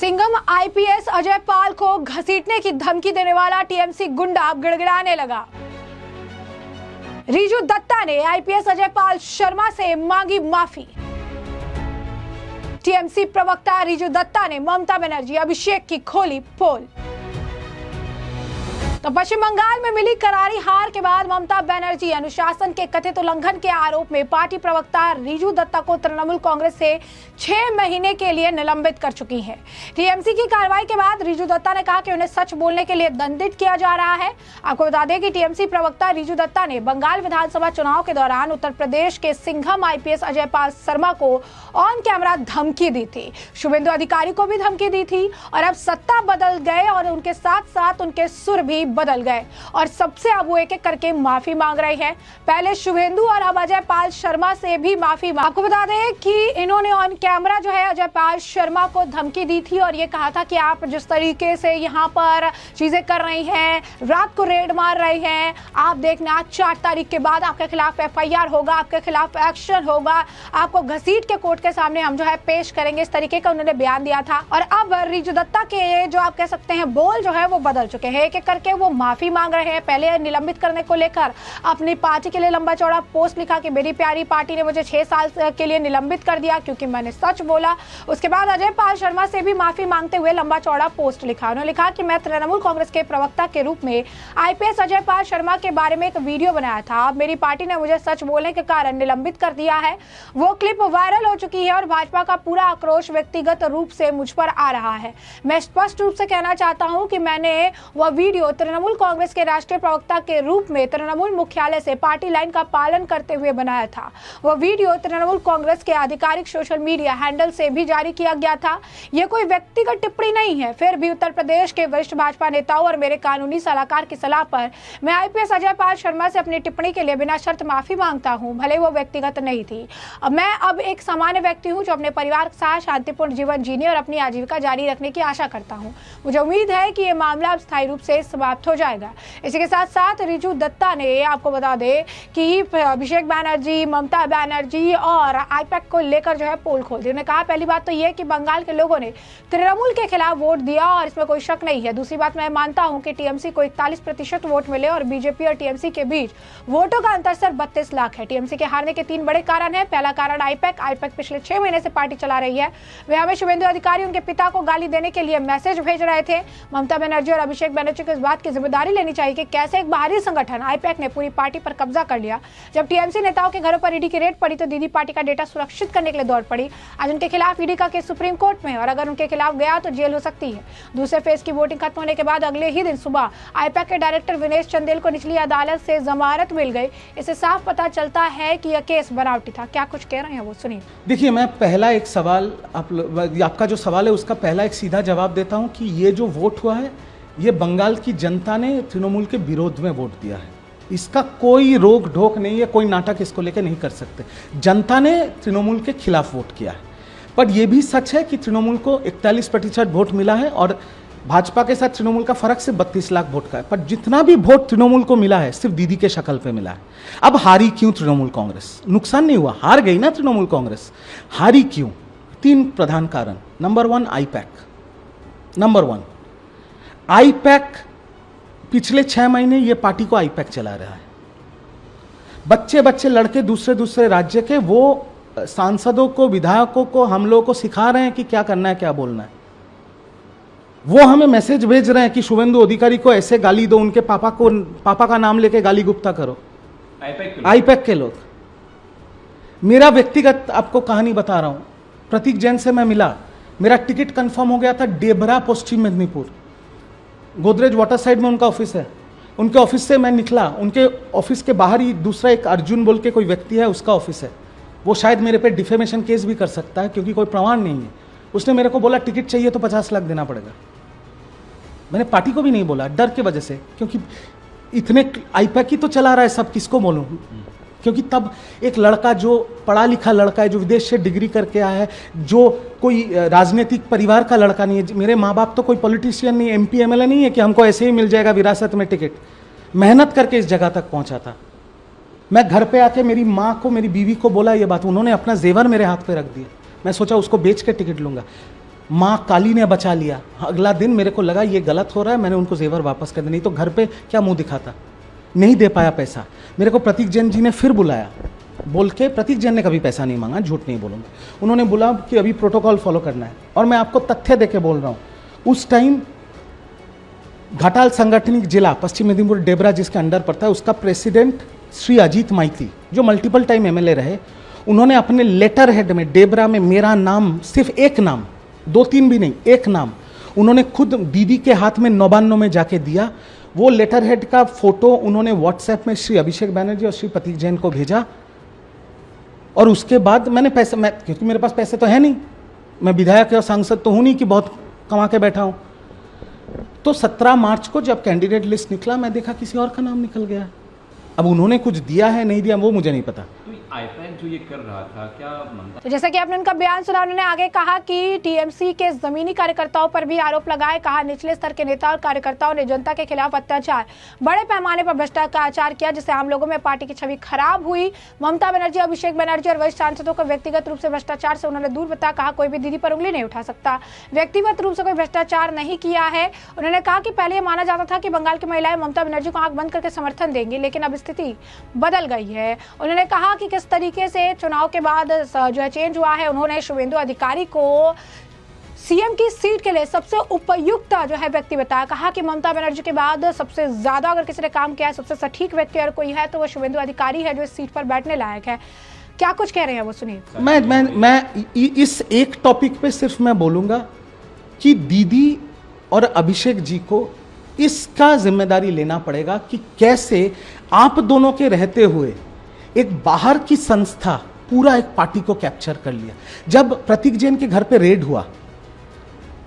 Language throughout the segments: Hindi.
सिंघम आईपीएस अजय पाल को घसीटने की धमकी देने वाला टीएमसी गुंडा अब गिड़गिड़ाने लगा। रीजू दत्ता ने आईपीएस अजय पाल शर्मा से मांगी माफी। टीएमसी प्रवक्ता रीजू दत्ता ने ममता बनर्जी अभिषेक की खोली पोल। तो पश्चिम बंगाल में मिली करारी हार के बाद ममता बनर्जी अनुशासन के कथित उल्लंघन के आरोप में पार्टी प्रवक्ता रीजू दत्ता को तृणमूल कांग्रेस से 6 महीने के लिए निलंबित कर चुकी है। टीएमसी की कार्रवाई के बाद रीजू दत्ता ने कहा कि उन्हें सच बोलने के लिए दंडित किया जा रहा है। आपको बता दें कि टीएमसी प्रवक्ता रीजू दत्ता ने बंगाल विधानसभा चुनाव के दौरान उत्तर प्रदेश के सिंघम आईपीएस अजय पाल शर्मा को ऑन कैमरा धमकी दी थी, शुभेंदु अधिकारी को भी धमकी दी थी और अब सत्ता बदल गए और उनके साथ साथ उनके सुर भी बदल गए और सबसे अब वो एक एक करके माफी मांग रहे हैं। पहले शुभेंदु और अब अजय पाल शर्मा से भी माफी। आपको बता दें कि इन्होंने ऑन कैमरा जो है अजय पाल शर्मा को धमकी दी थी और ये कहा था कि आप जिस तरीके से यहाँ पर चीजें कर रही हैं, रात को रेड मार रही हैं, आप देखना 4 तारीख के बाद आपके खिलाफ एफआईआर होगा, आपके खिलाफ एक्शन होगा, आपको घसीट के कोर्ट के सामने हम जो है पेश करेंगे। इस तरीके का उन्होंने बयान दिया था और अब रीजू दत्ता के जो आप कह सकते हैं बोल जो है वो बदल चुके हैं। एक एक करके वो माफी मांग रहे हैं। पहले निलंबित करने को लेकर अपनी पार्टी के लिए लंबा चौड़ा पोस्ट लिखा कि मेरी प्यारी पार्टी ने मुझे 6 साल के लिए निलंबित कर दिया क्योंकि मैंने सच बोला। उसके बाद अजय पाल शर्मा से भी माफी मांगते हुए लंबा चौड़ा पोस्ट लिखा। उन्होंने लिखा कि मैं तृणमूल कांग्रेस के प्रवक्ता के रूप में आईपीएस अजय पाल शर्मा के बारे में एक वीडियो बनाया था। अब मेरी पार्टी ने मुझे सच बोलने के कारण निलंबित कर दिया है। वो क्लिप वायरल हो चुकी है और भाजपा का पूरा आक्रोश व्यक्तिगत रूप से मुझ पर आ रहा है। मैं स्पष्ट रूप से कहना चाहता हूं कि मैंने वह वीडियो तृणमूल कांग्रेस के राष्ट्रीय प्रवक्ता के रूप में तृणमूल मुख्यालय से पार्टी लाइन का पालन करते हुए बनाया था। वह वीडियो तृणमूल कांग्रेस के आधिकारिक सोशल मीडिया हैंडल से भी जारी किया गया था। यह कोई व्यक्तिगत टिप्पणी नहीं है। फिर भी उत्तर प्रदेश के वरिष्ठ भाजपा नेताओं और मेरे कानूनी सलाहकार की सलाह पर मैं आईपीएस अजय पाल शर्मा से अपनी टिप्पणी के लिए बिना शर्त माफी मांगता हूं, भले वो व्यक्तिगत नहीं थी। मैं अब एक सामान्य व्यक्ति हूं जो अपने परिवार के साथ शांतिपूर्ण जीवन जीने और अपनी आजीविका जारी रखने की आशा करता हूं। मुझे उम्मीद है कि यह मामला अब स्थायी रूप से समाप्त हो जाएगा। इसी के साथ साथ रीजू दत्ता ने आपको बता दें कि अभिषेक बनर्जी, ममता बनर्जी और आईपैक को लेकर जो है पोल खोल दी। उन्होंने कहा पहली बात तो यह कि बंगाल के लोगों ने तृणमूल के खिलाफ वोट दिया और इसमें कोई शक नहीं है। दूसरी बात, मैं मानता हूं कि टीएमसी को 41% वोट मिले और बीजेपी और टीएमसी के बीच वोटों का अंतर सिर्फ 32 लाख है। टीएमसी के हारने के 3 बड़े कारण है। पहला कारण आईपैक पिछले 6 महीने से पार्टी चला रही है। वे हमें शुभेंदु अधिकारी उनके पिता को गाली देने के लिए मैसेज भेज रहे थे। ममता बनर्जी और अभिषेक बनर्जी को इस बात की जिम्मेदारी लेनी चाहिए कि कैसे एक बाहरी संगठन आईपैक ने पूरी पार्टी पर कब्जा कर लिया। जब टीएमसी नेताओं के घरों पर ईडी की रेड पड़ी तो दीदी पार्टी का डेटा सुरक्षित करने के लिए दौड़ पड़ी। आज उनके खिलाफ ईडी का केस सुप्रीम कोर्ट में और अगर उनके खिलाफ गया तो जेल हो सकती है। दूसरे फेज की वोटिंग खत्म होने के बाद अगले ही दिन सुबह आईपैक के डायरेक्टर विनेश चंदेल को निचली अदालत से जमानत मिल गई। इससे साफ पता चलता है कि यह केस बनावटी था। क्या कुछ कह रहे हैं वो सुनिए। देखिए, मैं पहला एक सवाल आपका जो सवाल है उसका पहला एक सीधा जवाब देता हूं कि ये जो वोट हुआ है ये बंगाल की जनता ने तृणमूल के विरोध में वोट दिया है। इसका कोई रोक ढोक नहीं है, कोई नाटक इसको लेकर नहीं कर सकते। जनता ने तृणमूल के खिलाफ वोट किया है। पर यह भी सच है कि तृणमूल को 41% वोट मिला है और भाजपा के साथ तृणमूल का फर्क सिर्फ 32 लाख वोट का है। पर जितना भी वोट तृणमूल को मिला है सिर्फ दीदी के शक्ल पे मिला है। अब हारी क्यों तृणमूल कांग्रेस? नुकसान नहीं हुआ, हार गई ना तृणमूल कांग्रेस। हारी क्यों? 3 प्रधान कारण। Number 1 IUPAC. नंबर 1 आईपैक पिछले 6 महीने ये पार्टी को आईपैक चला रहा है। बच्चे लड़के दूसरे राज्य के वो सांसदों को, विधायकों को, हम लोगों को सिखा रहे हैं कि क्या करना है, क्या बोलना है। वो हमें मैसेज भेज रहे हैं कि शुभेंदु अधिकारी को ऐसे गाली दो, उनके पापा का नाम लेके गाली गुप्ता करो। आईपैक के लोग। मेरा व्यक्तिगत आपको कहानी बता रहा हूं। प्रतीक जैन से मैं मिला, मेरा टिकट कंफर्म हो गया था डेबरा पश्चिम मेदिनीपुर, गोदरेज वाटर साइड में उनका ऑफिस है। उनके ऑफिस से मैं निकला, उनके ऑफिस के बाहर ही दूसरा एक अर्जुन बोल के कोई व्यक्ति है, उसका ऑफिस है। वो शायद मेरे पे डिफेमेशन केस भी कर सकता है क्योंकि कोई प्रमाण नहीं है। उसने मेरे को बोला टिकट चाहिए तो 50 लाख देना पड़ेगा। मैंने पार्टी को भी नहीं बोला डर की वजह से, क्योंकि इतने आईपैक ही तो चला रहा है सब, किसको बोलूं? क्योंकि तब एक लड़का जो पढ़ा लिखा लड़का है, जो विदेश से डिग्री करके आया है, जो कोई राजनीतिक परिवार का लड़का नहीं है। मेरे माँ बाप तो कोई पॉलिटिशियन नहीं, एमपी एमएलए नहीं है कि हमको ऐसे ही मिल जाएगा विरासत में टिकट। मेहनत करके इस जगह तक पहुंचा था। मैं घर पे आके मेरी माँ को, मेरी बीवी को बोला ये बात, उन्होंने अपना जेवर मेरे हाथ पे रख दिया। मैं सोचा उसको बेच के टिकट लूंगा। माँ काली ने बचा लिया। अगला दिन मेरे को लगा ये गलत हो रहा है, मैंने उनको जेवर वापस कर दिया, नहीं तो घर पे क्या मुंह दिखाता। नहीं दे पाया पैसा। मेरे को प्रतीक जैन जी ने फिर बुलाया, बोल के, प्रतीक जैन ने कभी पैसा नहीं मांगा, झूठ नहीं बोलूँगा, उन्होंने बोला कि अभी प्रोटोकॉल फॉलो करना है। और मैं आपको तथ्य देके बोल रहा हूँ, उस टाइम घाटाल सांगठनिक जिला पश्चिम मेदिनीपुर डेबरा जिसके अंडर पड़ता है, उसका प्रेसिडेंट श्री अजीत माइती, जो मल्टीपल टाइम एमएलए रहे, उन्होंने अपने लेटर हेड में डेबरा में मेरा नाम, सिर्फ एक नाम, 2-3 भी नहीं, एक नाम उन्होंने खुद दीदी के हाथ में 99 में जाके दिया। वो लेटर हेड का फोटो उन्होंने व्हाट्सएप में श्री अभिषेक बैनर्जी और श्री प्रतीक जैन को भेजा। और उसके बाद मैंने पैसे, क्योंकि मेरे पास पैसे तो है नहीं, मैं विधायक या सांसद तो हूं नहीं कि बहुत कमा के बैठा हूं। तो 17 मार्च को जब कैंडिडेट लिस्ट निकला, मैं देखा किसी और का नाम निकल गया। अब उन्होंने कुछ दिया है नहीं दिया वो मुझे नहीं पता। तो आईपैक जो ये कर रहा था, क्या ममता, तो जैसा कि आपने उनका बयान सुना, उन्होंने आगे कहा कि टीएमसी के जमीनी कार्यकर्ताओं पर भी आरोप लगाए। कहा निचले स्तर के नेता और कार्यकर्ताओं ने जनता के खिलाफ अत्याचार, बड़े पैमाने पर भ्रष्टाचार किया, जिससे आम लोगों में पार्टी की छवि खराब हुई। ममता बनर्जी, अभिषेक बनर्जी और वरिष्ठ सांसदों को व्यक्तिगत रूप से भ्रष्टाचार से उन्होंने दूर बताया। कहा कोई भी दीदी पर उंगली नहीं उठा सकता, व्यक्तिगत रूप से कोई भ्रष्टाचार नहीं किया है। उन्होंने कहा कि पहले ये माना जाता था कि बंगाल की महिलाएं ममता बनर्जी को आंख बंद करके समर्थन देंगी, लेकिन अब स्थिति बदल गई है। उन्होंने कहा कि किस तरीके से चुनाव के बाद जो है चेंज हुआ है। उन्होंने शुभेंदु अधिकारी को सीएम की सीट के लिए सबसे उपयुक्त जो है व्यक्ति बताया। कहा कि ममता बनर्जी के बाद सबसे ज्यादा अगर किसी ने काम किया है, सबसे सटीक व्यक्ति अगर कोई है तो वो शुभेंदु अधिकारी है, जो इस सीट पर बैठने लायक है। क्या कुछ कह रहे हैं वो सुनिए। मैं इस एक टॉपिक पे सिर्फ मैं बोलूंगा कि दीदी और अभिषेक जी को इसका जिम्मेदारी लेना पड़ेगा कि कैसे आप दोनों के रहते हुए एक बाहर की संस्था पूरा एक पार्टी को कैप्चर कर लिया। जब प्रतीक जैन के घर पे रेड हुआ,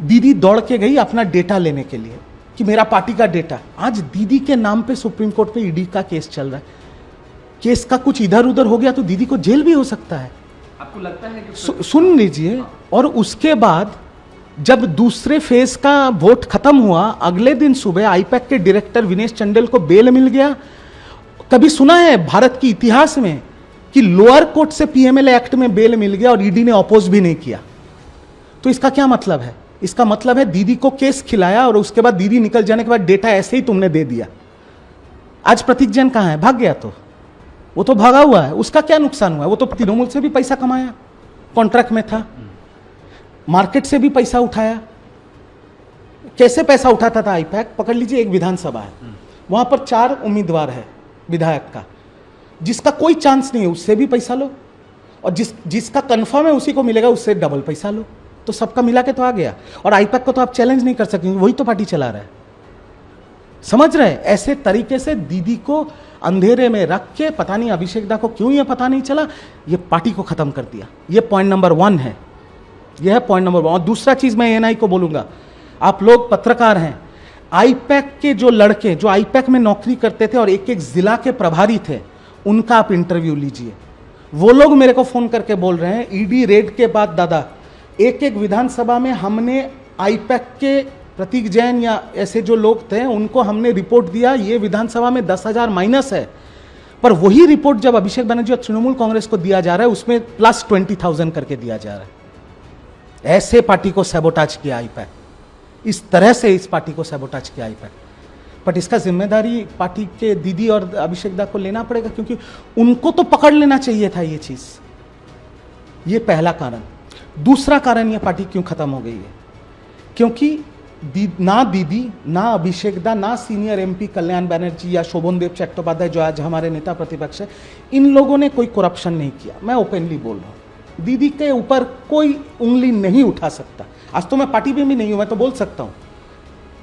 दीदी दौड़ के गई अपना डेटा लेने के लिए कि मेरा पार्टी का डेटा। आज दीदी के नाम पे सुप्रीम कोर्ट पे ईडी का केस चल रहा है। केस का कुछ इधर उधर हो गया तो दीदी को जेल भी हो सकता है। आपको लगता है कि सुन लीजिए। और उसके बाद जब दूसरे फेज का वोट खत्म हुआ, अगले दिन सुबह आईपैक के डायरेक्टर विनेश चंडेल को बेल मिल गया। कभी सुना है भारत के इतिहास में कि लोअर कोर्ट से पीएमएलए एक्ट में बेल मिल गया और ईडी ने अपोज भी नहीं किया? तो इसका क्या मतलब है? इसका मतलब है दीदी को केस खिलाया और उसके बाद दीदी निकल जाने के बाद डेटा ऐसे ही तुमने दे दिया। आज प्रतीक जैन कहां है? भाग गया। तो वो तो भागा हुआ है, उसका क्या नुकसान हुआ? वो तो तृणमूल से भी पैसा कमाया, कॉन्ट्रैक्ट में था, मार्केट से भी पैसा उठाया। कैसे पैसा उठाता था आईपैक? पकड़ लीजिए, एक विधानसभा है, वहां पर 4 उम्मीदवार है विधायक का, जिसका कोई चांस नहीं है उससे भी पैसा लो, और जिसका कंफर्म है उसी को मिलेगा, उससे डबल पैसा लो। तो सबका मिला के तो आ गया। और आईपैक को तो आप चैलेंज नहीं कर सकेंगे, वही तो पार्टी चला रहा है। समझ रहे हैं? ऐसे तरीके से दीदी को अंधेरे में रख के, पता नहीं अभिषेक दा को क्यों ये पता नहीं चला, ये पार्टी को खत्म कर दिया। ये पॉइंट नंबर 1 है, यह है पॉइंट नंबर 1। और दूसरा चीज मैं एएनआई को बोलूंगा, आप लोग पत्रकार हैं, आईपैक के जो लड़के जो आईपैक में नौकरी करते थे और एक एक जिला के प्रभारी थे, उनका आप इंटरव्यू लीजिए। वो लोग मेरे को फोन करके बोल रहे हैं, ईडी रेड के बाद दादा एक एक विधानसभा में हमने आईपैक के प्रतीक जैन या ऐसे जो लोग थे उनको हमने रिपोर्ट दिया, ये विधानसभा में 10,000 माइनस है, पर वही रिपोर्ट जब अभिषेक बनर्जी और तृणमूल कांग्रेस को दिया जा रहा है उसमें प्लस 20,000 करके दिया जा रहा है। ऐसे पार्टी को सैबोटाज किया आईपैक, इस तरह से इस पार्टी को सैबोटाज किया आईपैक। बट इसका जिम्मेदारी पार्टी के दीदी और अभिषेक दा को लेना पड़ेगा, क्योंकि उनको तो पकड़ लेना चाहिए था ये चीज। ये पहला कारण। दूसरा कारण ये पार्टी क्यों खत्म हो गई है, क्योंकि ना दीदी, ना अभिषेक दा, ना सीनियर एमपी कल्याण बनर्जी या शोभनदेव चट्टोपाध्याय जो आज हमारे नेता प्रतिपक्ष है, इन लोगों ने कोई करप्शन नहीं किया। मैं ओपनली बोल रहा हूँ, दीदी के ऊपर कोई उंगली नहीं उठा सकता। आज तो मैं पार्टी में भी नहीं हूं, मैं तो बोल सकता हूँ,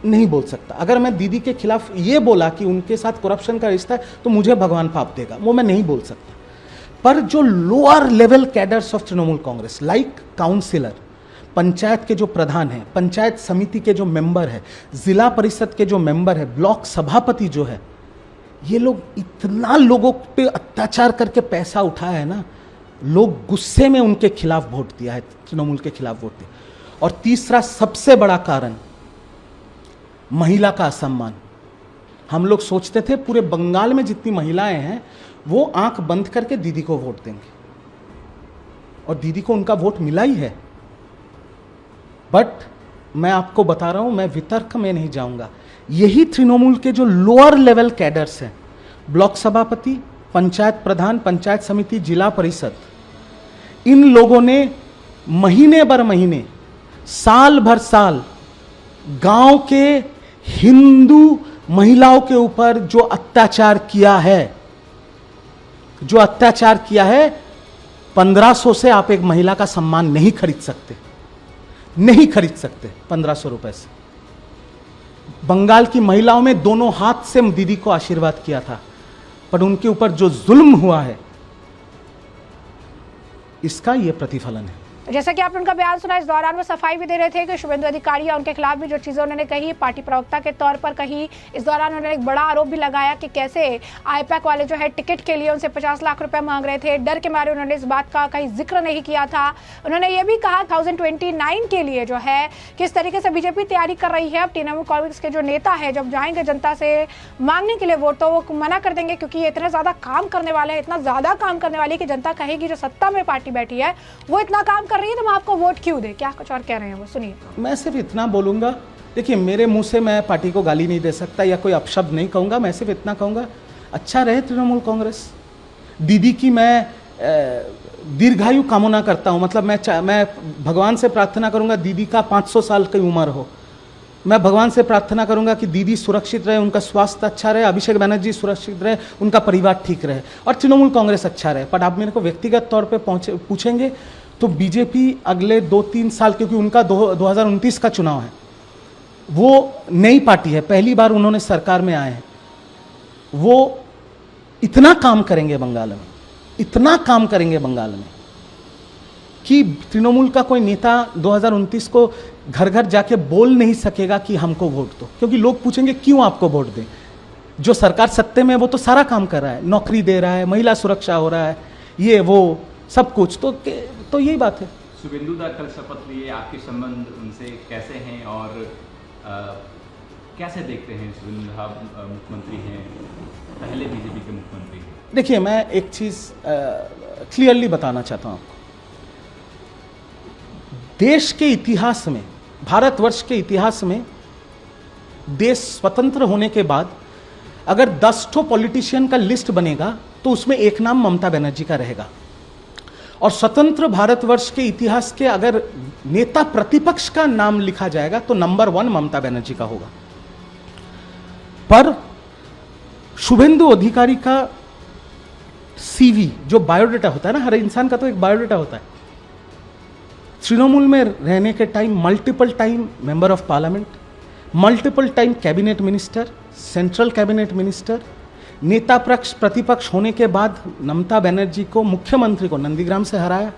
नहीं बोल सकता। अगर मैं दीदी के खिलाफ ये बोला कि उनके साथ करप्शन का रिश्ता है तो मुझे भगवान पाप देगा, वो मैं नहीं बोल सकता। पर जो lower level cadres of Trinamool Congress, like councillor, panchayat के जो प्रधान हैं, पंचायत समिति के जो मेंबर है, जिला परिषद के जो मेंबर है, ब्लॉक सभापति जो है, ये लोग इतना लोगों पे अत्याचार करके पैसा उठाया है ना, लोग गुस्से में उनके खिलाफ वोट दिया है, तृणमूल के खिलाफ वोट दिया। और तीसरा सबसे बड़ा कारण, महिला का असम्मान। हम लोग सोचते थे पूरे बंगाल में जितनी महिलाएं हैं वो आंख बंद करके दीदी को वोट देंगे, और दीदी को उनका वोट मिला ही है। बट मैं आपको बता रहा हूं, मैं वितर्क में नहीं जाऊंगा। यही तृणमूल के जो लोअर लेवल कैडर्स हैं, ब्लॉक सभापति, पंचायत प्रधान, पंचायत समिति, जिला परिषद, इन लोगों ने महीने भर महीने, साल भर साल गांव के हिंदू महिलाओं के ऊपर जो अत्याचार किया है, 1500 से आप एक महिला का सम्मान नहीं खरीद सकते, 1500 रुपए से। बंगाल की महिलाओं में दोनों हाथ से दीदी को आशीर्वाद किया था, पर उनके ऊपर जो जुल्म हुआ है, इसका यह प्रतिफलन है। जैसा कि आपने उनका बयान सुना, इस दौरान वो सफाई भी दे रहे थे कि शुभेंदु अधिकारी या उनके खिलाफ भी जो चीज़ें उन्होंने कही, पार्टी प्रवक्ता के तौर पर कही। इस दौरान उन्होंने एक बड़ा आरोप भी लगाया कि कैसे आईपैक वाले जो है टिकट के लिए उनसे 50 लाख रुपए मांग रहे थे। डर के मारे उन्होंने इस बात का कहीं जिक्र नहीं किया था। उन्होंने ये भी कहा 2029 के लिए जो है किस तरीके से बीजेपी तैयारी कर रही है। अब तृणमूल कांग्रेस के जो नेता है जब जाएंगे जनता से मांगने के लिए वोट, तो वो मना कर देंगे, क्योंकि ये इतना ज़्यादा काम करने वाले हैं, इतना ज़्यादा काम करने वाले कि जनता कहेगी जो सत्ता में पार्टी बैठी है वो इतना काम कर रही है, तो हम आपको वोट क्यों दे। क्या कुछ और कह रहे हैं वो, सुनिए। मैं सिर्फ इतना बोलूंगा, देखिए मेरे मुंह से मैं पार्टी को गाली नहीं दे सकता या कोई अपशब्द नहीं कहूंगा। मैं सिर्फ इतना कहूंगा, अच्छा रहे तृणमूल कांग्रेस। दीदी की मैं दीर्घायु कामना करता हूं, मतलब मैं भगवान से प्रार्थना करूंगा दीदी का 500 साल की उम्र हो। मैं भगवान से प्रार्थना करूंगा कि दीदी सुरक्षित रहे, उनका स्वास्थ्य अच्छा रहे, अभिषेक बनर्जी सुरक्षित रहे, उनका परिवार ठीक रहे और तृणमूल कांग्रेस अच्छा रहे। पर आप मेरे को व्यक्तिगत तौर पे पूछेंगे तो बीजेपी अगले 2-3 साल, क्योंकि उनका 2029 का चुनाव है, वो नई पार्टी है, पहली बार उन्होंने सरकार में आए हैं, वो इतना काम करेंगे बंगाल में, इतना काम करेंगे बंगाल में कि तृणमूल का कोई नेता 2029 को घर घर जाके बोल नहीं सकेगा कि हमको वोट दो, क्योंकि लोग पूछेंगे क्यों आपको वोट दें। जो सरकार सत्ते में है वो तो सारा काम कर रहा है, नौकरी दे रहा है, महिला सुरक्षा हो रहा है, ये वो सब कुछ, तो यही बात है। शुभेंदु दा कल शपथ लिए, आपके संबंध उनसे कैसे हैं और कैसे देखते हैं? शुभेंदु दा मुख्यमंत्री हैं, पहले बीजेपी के मुख्यमंत्री हैं। देखिए मैं एक चीज़ क्लियरली बताना चाहता हूँ आपको। देश के इतिहास में, भारतवर्ष के इतिहास में, देश स्वतंत्र होने के बाद अगर 10 ठो पॉलिटिशियन का लिस्ट बनेगा तो उसमें एक नाम ममता बनर्जी का रहेगा। और स्वतंत्र भारतवर्ष के इतिहास के अगर नेता प्रतिपक्ष का नाम लिखा जाएगा तो नंबर 1 ममता बनर्जी का होगा। पर शुभेंदु अधिकारी का सीवी, जो बायोडाटा होता है ना, हर इंसान का तो एक बायोडाटा होता है। तृणमूल में रहने के time multiple time member of parliament, multiple time cabinet minister, central cabinet minister, नेता पक्ष प्रतिपक्ष होने के बाद ममता बनर्जी को, मुख्यमंत्री को नंदीग्राम से हराया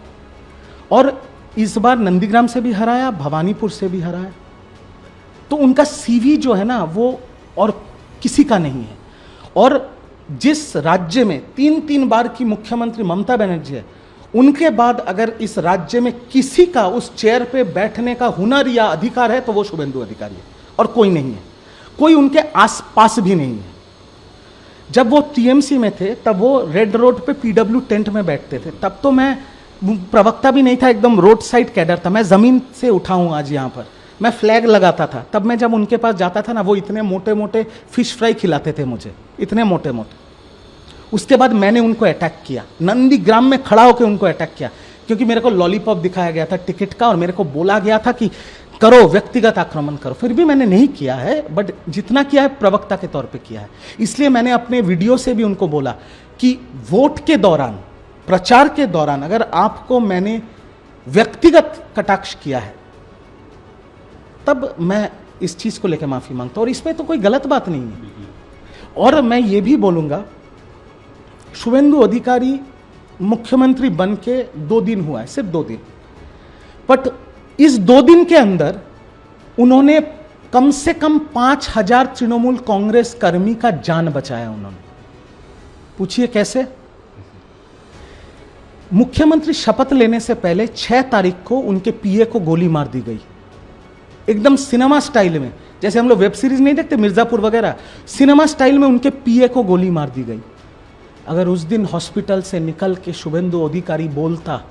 और इस बार नंदीग्राम से भी हराया, भवानीपुर से भी हराया। तो उनका सीवी जो है ना वो और किसी का नहीं है। और जिस राज्य में 3 बार की मुख्यमंत्री ममता बनर्जी है, उनके बाद अगर इस राज्य में किसी का उस चेयर पे बैठने का हुनर या अधिकार है तो वो शुभेंदु अधिकारी है और कोई नहीं है, कोई उनके आसपास भी नहीं है। जब वो टीएमसी में थे तब वो रेड रोड पे पीडब्ल्यू टेंट में बैठते थे, तब तो मैं प्रवक्ता भी नहीं था, एकदम रोड साइड कैडर था। मैं ज़मीन से उठा हूँ आज यहाँ पर, मैं फ्लैग लगाता था। तब मैं जब उनके पास जाता था ना, वो इतने मोटे मोटे फिश फ्राई खिलाते थे मुझे, इतने मोटे मोटे। उसके बाद मैंने उनको अटैक किया, नंदीग्राम में खड़ा होकर उनको अटैक किया, क्योंकि मेरे को लॉलीपॉप दिखाया गया था टिकट का और मेरे को बोला गया था कि करो, व्यक्तिगत आक्रमण करो। फिर भी मैंने नहीं किया है, बट जितना किया है प्रवक्ता के तौर पे किया है। इसलिए मैंने अपने वीडियो से भी उनको बोला कि वोट के दौरान, प्रचार के दौरान अगर आपको मैंने व्यक्तिगत कटाक्ष किया है तब मैं इस चीज़ को लेकर माफ़ी मांगता हूँ और इसमें तो कोई गलत बात नहीं है। और मैं ये भी बोलूँगा, शुभेंदु अधिकारी मुख्यमंत्री बन के 2 दिन हुआ है, सिर्फ 2 दिन, बट इस 2 दिन के अंदर उन्होंने कम से कम 5000 तृणमूल कांग्रेस कर्मी का जान बचाया उन्होंने। पूछिए कैसे? मुख्यमंत्री शपथ लेने से पहले 6 तारीख को उनके पीए को गोली मार दी गई, एकदम सिनेमा स्टाइल में, जैसे हम लोग वेब सीरीज नहीं देखते मिर्जापुर वगैरह, सिनेमा स्टाइल में उनके पीए को गोली मार दी गई। अगर उस दिन हॉस्पिटल से निकल के शुभेंदु अधिकारी बोलता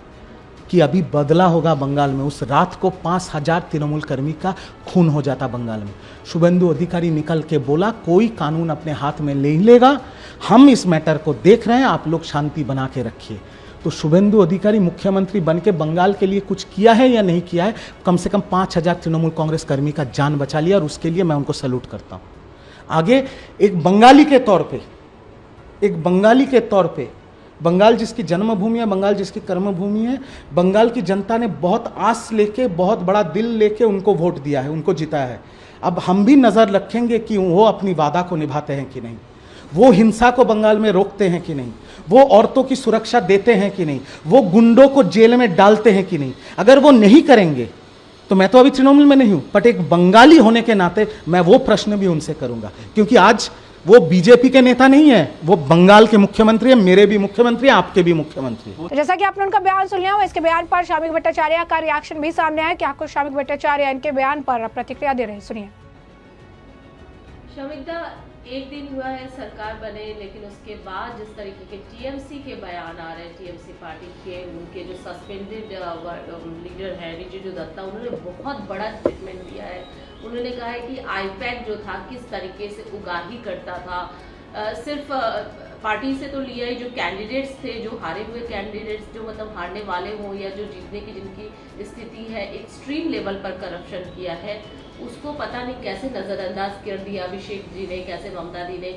कि अभी बदला होगा बंगाल में, उस रात को 5000 तृणमूल कर्मी का खून हो जाता बंगाल में। शुभेंदु अधिकारी निकल के बोला कोई कानून अपने हाथ में नहीं लेगा, हम इस मैटर को देख रहे हैं, आप लोग शांति बना के रखिए। तो शुभेंदु अधिकारी मुख्यमंत्री बन के बंगाल के लिए कुछ किया है या नहीं किया है? कम से कम 5000 तृणमूल कांग्रेस कर्मी का जान बचा लिया और उसके लिए मैं उनको सैल्यूट करता हूँ। आगे एक बंगाली के तौर पे बंगाल जिसकी जन्मभूमि है, बंगाल जिसकी कर्मभूमि है, बंगाल की जनता ने बहुत आस लेके, बहुत बड़ा दिल लेके उनको वोट दिया है, उनको जिताया है। अब हम भी नज़र रखेंगे कि वो अपनी वादा को निभाते हैं कि नहीं, वो हिंसा को बंगाल में रोकते हैं कि नहीं, वो औरतों की सुरक्षा देते हैं कि नहीं, वो गुंडों को जेल में डालते हैं कि नहीं। अगर वो नहीं करेंगे तो मैं तो अभी तृणमूल में नहीं हूं, बट एक बंगाली होने के नाते मैं वो प्रश्न भी उनसे करूंगा, क्योंकि आज वो बीजेपी के नेता नहीं है, वो बंगाल के मुख्यमंत्री है, मेरे भी मुख्यमंत्री है, आपके भी मुख्यमंत्री है। जैसा कि आपने उनका बयान सुन लिया, इसके बयान पर शामिक भट्टाचार्य का रिएक्शन भी सामने आया। क्या कुछ शामिक भट्टाचार्य इनके बयान पर प्रतिक्रिया दे रहे हैं, सुनिए। शामिक दा, एक दिन हुआ है सरकार बने, लेकिन उसके बाद जिस तरीके के टीएमसी के बयान आ रहे हैं, टीएमसी पार्टी के उनके जो सस्पेंडेड लीडर है रिजिजू दत्ता, उन्होंने बहुत बड़ा स्टेटमेंट दिया है। उन्होंने कहा है कि आईपैक जो था किस तरीके से उगाही करता था, सिर्फ पार्टी से तो लिया ही, जो कैंडिडेट्स थे, जो हारे हुए कैंडिडेट्स, जो मतलब हारने वाले हों या जो जीतने की जिनकी स्थिति है, एक्सट्रीम लेवल पर करप्शन किया है, उसको पता नहीं कैसे नज़रअंदाज कर दिया अभिषेक जी ने, कैसे ममता दी ने।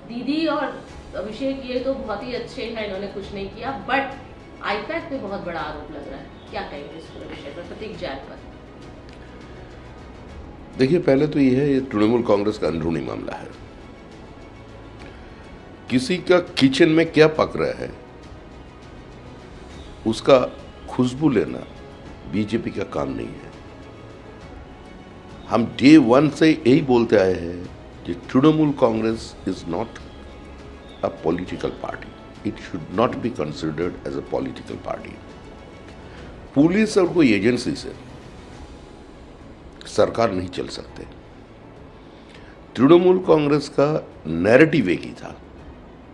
दीदी और अभिषेक ये तो बहुत ही अच्छे हैं, इन्होंने कुछ नहीं किया, बट आईपैक पे बहुत बड़ा आरोप लग रहा है। क्या कहेंगे इस पूरे विषय पर, प्रतीक जैन पर? देखिए, पहले तो ये तृणमूल कांग्रेस का अंदरूनी मामला है। किसी का किचन में क्या पक रहा है उसका खुशबू लेना बीजेपी का काम नहीं है। हम डे वन से यही बोलते आए हैं कि Trinamool Congress is not a political party, it should not be considered as a political party. Police और कोई एजेंसी से सरकार नहीं चल सकते। तृणमूल कांग्रेस का नैरेटिव एक ही था,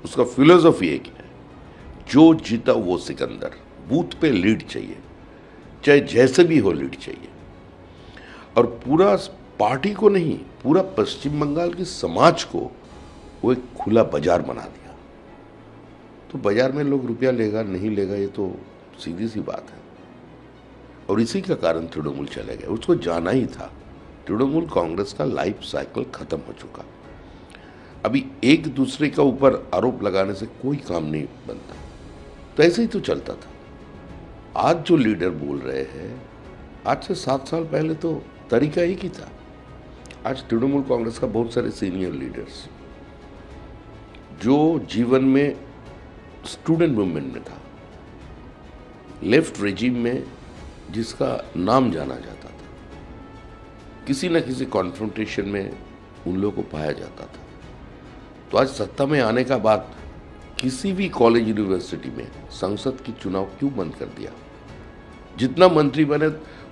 उसका फिलोसॉफी एक है, जो जीता वो सिकंदर, बूथ पे लीड चाहिए, चाहे जैसे भी हो लीड चाहिए। और पूरा पार्टी को नहीं, पूरा पश्चिम बंगाल की समाज को वो एक खुला बाजार बना दिया। तो बाजार में लोग रुपया लेगा नहीं लेगा ये तो सीधी सी बात है, और इसी का कारण तृणमूल चले गए। उसको जाना ही था। तृणमूल कांग्रेस का लाइफ साइकिल खत्म हो चुका। अभी एक दूसरे का ऊपर आरोप लगाने से कोई काम नहीं बनता, तो ऐसे ही तो चलता था। आज जो लीडर बोल रहे हैं, आज से 7 साल पहले तो तरीका एक ही था। आज तृणमूल कांग्रेस का बहुत सारे सीनियर लीडर्स जो जीवन में स्टूडेंट मूवमेंट में था, लेफ्ट रेजिम में जिसका नाम जाना जाता था, किसी न किसी कॉन्फ्रंटेशन में उन लोगों को पाया जाता था, तो आज सत्ता में आने का बाद किसी भी कॉलेज यूनिवर्सिटी में संसद की चुनाव क्यों बंद कर दिया? जितना मंत्री बने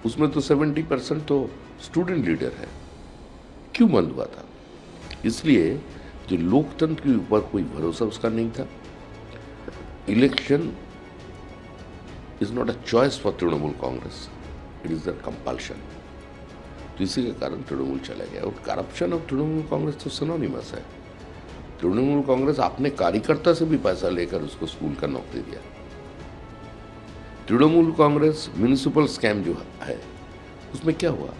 उसमें तो 70% तो स्टूडेंट लीडर है, क्यों बंद हुआ था? इसलिए जो लोकतंत्र के ऊपर कोई भरोसा उसका नहीं था। Election is not a choice for Trinamool Congress, it is the compulsion. तो इसी के कारण तृणमूल चला गया। और करप्शन और तृणमूल कांग्रेस तो सिनोनिमस है। तृणमूल कांग्रेस अपने कार्यकर्ता से भी पैसा लेकर उसको स्कूल का नौकरी दिया। तृणमूल कांग्रेस म्युनिसिपल स्कैम जो है उसमें क्या हुआ?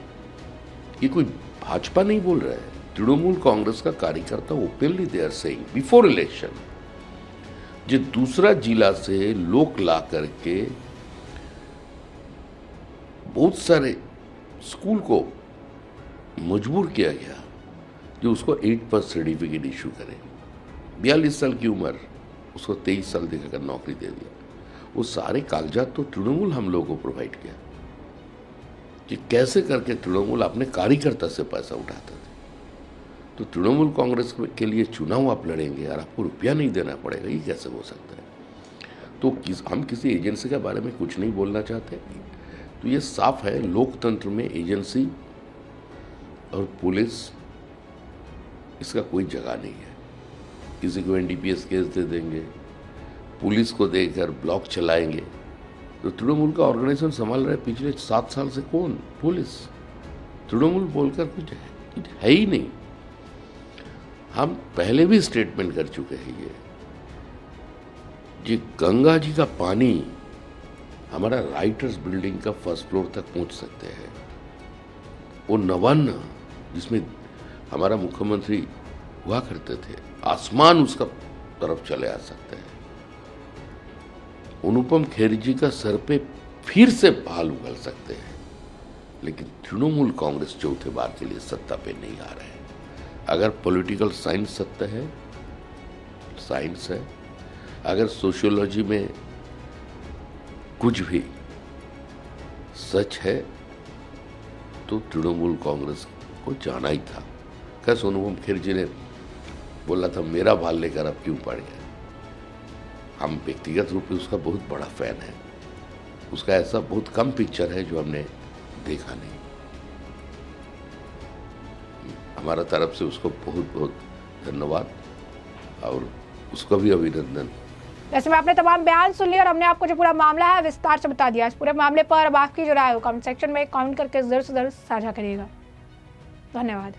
ये कोई भाजपा नहीं बोल रहा है, तृणमूल कांग्रेस का कार्यकर्ता openly they are saying before election, जो दूसरा जिला से लोग ला करके बहुत सारे स्कूल को मजबूर किया गया जो उसको 8 सर्टिफिकेट इशू करे। 42 साल की उम्र, उसको 23 साल देकर नौकरी दे दिया। वो सारे कागजात तो तृणमूल हम लोगों को प्रोवाइड किया कि कैसे करके तृणमूल अपने कार्यकर्ता से पैसा उठाता था। तो तृणमूल कांग्रेस के लिए चुनाव आप लड़ेंगे और आपको रुपया नहीं देना पड़ेगा, ये कैसे हो सकता है? तो हम किसी एजेंसी के बारे में कुछ नहीं बोलना चाहते। तो ये साफ है, लोकतंत्र में एजेंसी और पुलिस इसका कोई जगह नहीं है। किसी को एनडीपीएस केस दे देंगे, पुलिस को देकर ब्लॉक चलाएंगे, तो तृणमूल का ऑर्गेनाइजेशन संभाल रहे पिछले 7 साल से कौन? पुलिस। तृणमूल बोलकर कुछ है ही नहीं। हम पहले भी स्टेटमेंट कर चुके हैं ये गंगा जी का पानी हमारा राइटर्स बिल्डिंग का फर्स्ट फ्लोर तक पहुंच सकते हैं। वो नवान्न जिसमें हमारा मुख्यमंत्री हुआ करते थे, आसमान उसका तरफ चले आ सकते हैं। अनुपम खेर जी का सर पे फिर से बाल उगल सकते हैं, लेकिन तृणमूल कांग्रेस चौथे बार के लिए सत्ता पे नहीं आ रहे हैं। अगर पॉलिटिकल साइंस सत्य है, साइंस है, अगर सोशियोलॉजी में कुछ भी सच है, तो तृणमूल कांग्रेस को जाना ही था। कैसे अनुपम खेर जी ने बोला था मेरा बाल लेकर अब क्यों पड़ गए। हम व्यक्तिगत रूप से उसका बहुत बड़ा फैन है। उसका ऐसा बहुत कम पिक्चर है जो हमने देखा नहीं। हमारा तरफ से उसको बहुत बहुत धन्यवाद और उसको भी अभिनंदन। वैसे में आपने तमाम बयान सुन लिए और हमने आपको जो पूरा मामला है विस्तार से बता दिया। इस पूरे मामले पर अब आपकी जो राय हो कमेंट सेक्शन में कमेंट करके जरूर से जरूर साझा करिएगा। धन्यवाद।